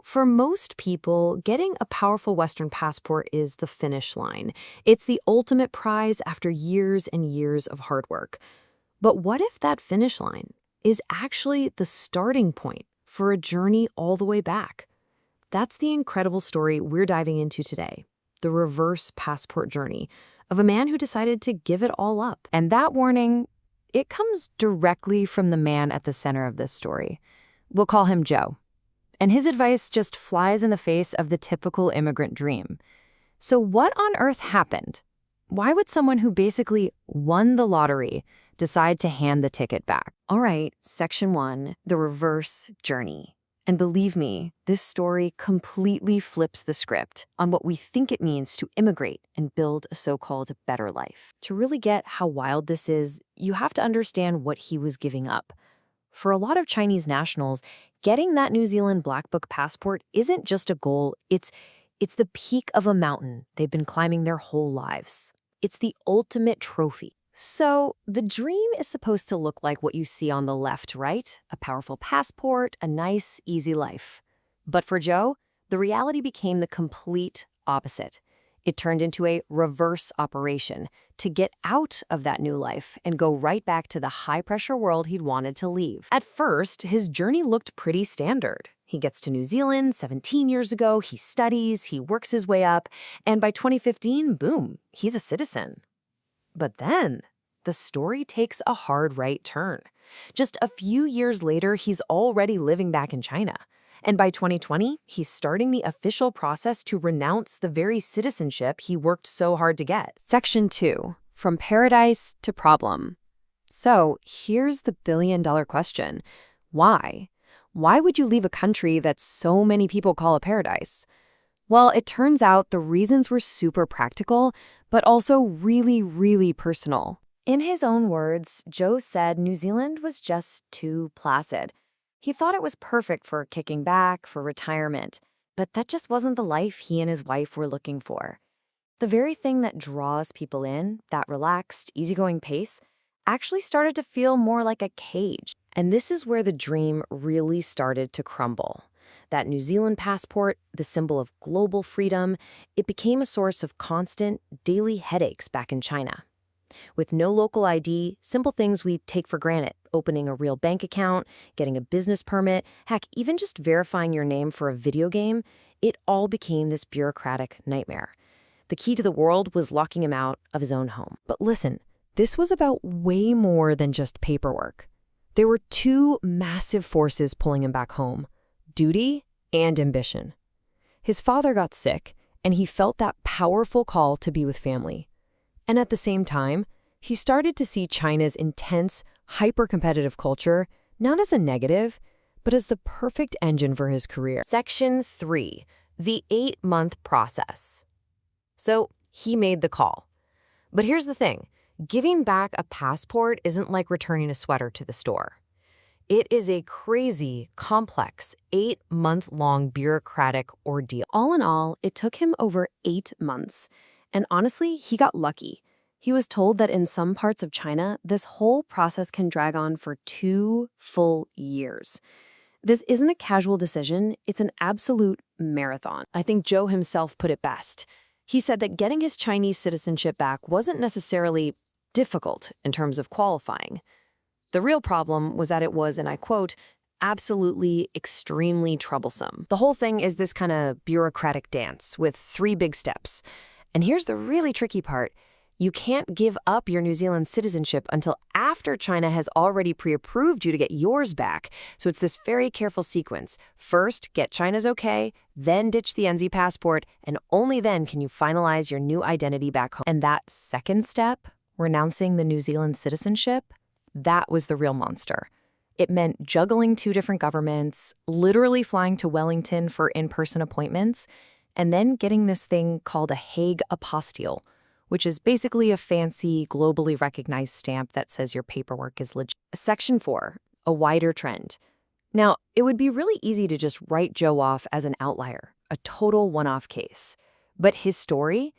For most people, getting a powerful Western passport is the finish line. It's the ultimate prize after years and years of hard work. But what if that finish line is actually the starting point for a journey all the way back? That's the incredible story we're diving into today, the reverse passport journey of a man who decided to give it all up. And that warning, it comes directly from the man at the center of this story. We'll call him Joe. And his advice just flies in the face of the typical immigrant dream. So what on earth happened? Why would someone who basically won the lottery decide to hand the ticket back? All right, section 1, the reverse journey. And believe me, this story completely flips the script on what we think it means to immigrate and build a so-called better life. To really get how wild this is, you have to understand what he was giving up. For a lot of Chinese nationals, getting that New Zealand Black Book passport isn't just a goal, it's the peak of a mountain they've been climbing their whole lives. It's the ultimate trophy. So the dream is supposed to look like what you see on the left, right? A powerful passport, a nice, easy life. But for Joe, the reality became the complete opposite. It turned into a reverse operation to get out of that new life and go right back to the high-pressure world he'd wanted to leave. At first, his journey looked pretty standard. He gets to New Zealand 17 years ago, he studies, he works his way up, and by 2015, boom, he's a citizen. But then, the story takes a hard right turn. Just a few years later, he's already living back in China. And by 2020, he's starting the official process to renounce the very citizenship he worked so hard to get. Section 2, from paradise to problem. So here's the billion-dollar question. Why? Why would you leave a country that so many people call a paradise? Well, it turns out the reasons were super practical, but also really, really personal. In his own words, Joe said New Zealand was just too placid. He thought it was perfect for kicking back, for retirement, but that just wasn't the life he and his wife were looking for. The very thing that draws people in, that relaxed, easygoing pace, actually started to feel more like a cage. And this is where the dream really started to crumble. That New Zealand passport, the symbol of global freedom, it became a source of constant, daily headaches back in China. With no local ID, simple things we take for granted, opening a real bank account, getting a business permit, heck, even just verifying your name for a video game, it all became this bureaucratic nightmare. The key to the world was locking him out of his own home. But listen, this was about way more than just paperwork. There were two massive forces pulling him back home: duty and ambition. His father got sick, and he felt that powerful call to be with family. And at the same time, he started to see China's intense, hyper-competitive culture not as a negative, but as the perfect engine for his career. Section 3, the 8-month process. So he made the call. But here's the thing. Giving back a passport isn't like returning a sweater to the store. It is a crazy, complex, 8-month-long bureaucratic ordeal. All in all, it took him over 8 months. And honestly, he got lucky. He was told that in some parts of China, this whole process can drag on for 2 full years. This isn't a casual decision, it's an absolute marathon. I think Joe himself put it best. He said that getting his Chinese citizenship back wasn't necessarily difficult in terms of qualifying. The real problem was that it was, and I quote, absolutely extremely troublesome. The whole thing is this kind of bureaucratic dance with 3 big steps. And here's the really tricky part. You can't give up your New Zealand citizenship until after China has already pre-approved you to get yours back. So it's this very careful sequence. First, get China's okay, then ditch the NZ passport, and only then can you finalize your new identity back home. And that second step, renouncing the New Zealand citizenship, that was the real monster. It meant juggling 2 different governments, literally flying to Wellington for in-person appointments, and then getting this thing called a Hague apostille, which is basically a fancy, globally recognized stamp that says your paperwork is legit. Section 4, a wider trend. Now, it would be really easy to just write Joe off as an outlier, a total one-off case. But his story,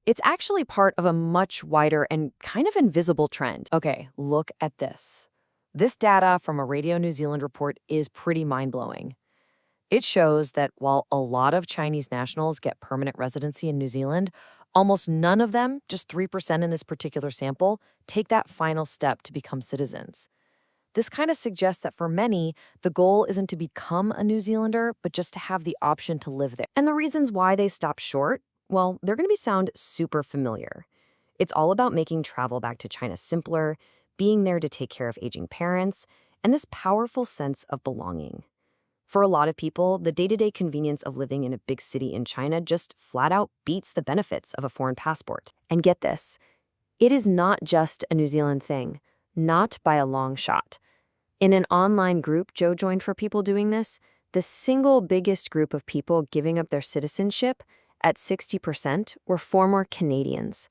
it's actually part of a much wider and kind of invisible trend. Okay, look at this. This data from a Radio New Zealand report is pretty mind-blowing. It shows that while a lot of Chinese nationals get permanent residency in New Zealand, almost none of them, just 3% in this particular sample, take that final step to become citizens. This kind of suggests that for many, the goal isn't to become a New Zealander, but just to have the option to live there. And the reasons why they stop short, well, they're going to sound super familiar. It's all about making travel back to China simpler, being there to take care of aging parents, and this powerful sense of belonging. For a lot of people, the day-to-day convenience of living in a big city in China just flat out beats the benefits of a foreign passport. And get this, it is not just a New Zealand thing, not by a long shot. In an online group Joe joined for people doing this, the single biggest group of people giving up their citizenship, at 60%, were former Canadians.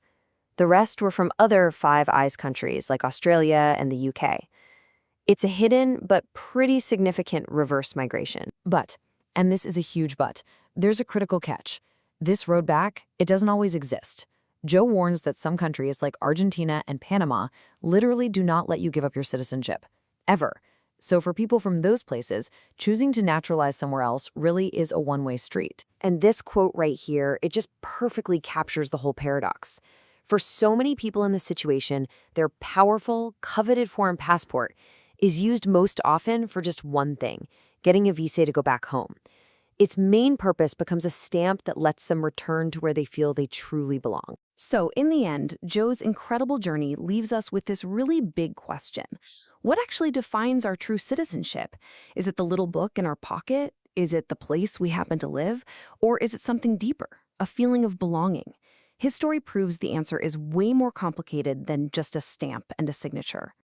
The rest were from other Five Eyes countries like Australia and the UK. It's a hidden but pretty significant reverse migration. But, and this is a huge but, there's a critical catch. This road back, it doesn't always exist. Joe warns that some countries like Argentina and Panama literally do not let you give up your citizenship. Ever. So for people from those places, choosing to naturalize somewhere else really is a one-way street. And this quote right here, it just perfectly captures the whole paradox. For so many people in this situation, their powerful, coveted foreign passport is used most often for just one thing, getting a visa to go back home. Its main purpose becomes a stamp that lets them return to where they feel they truly belong. So in the end, Joe's incredible journey leaves us with this really big question. What actually defines our true citizenship? Is it the little book in our pocket? Is it the place we happen to live? Or is it something deeper, a feeling of belonging? His story proves the answer is way more complicated than just a stamp and a signature.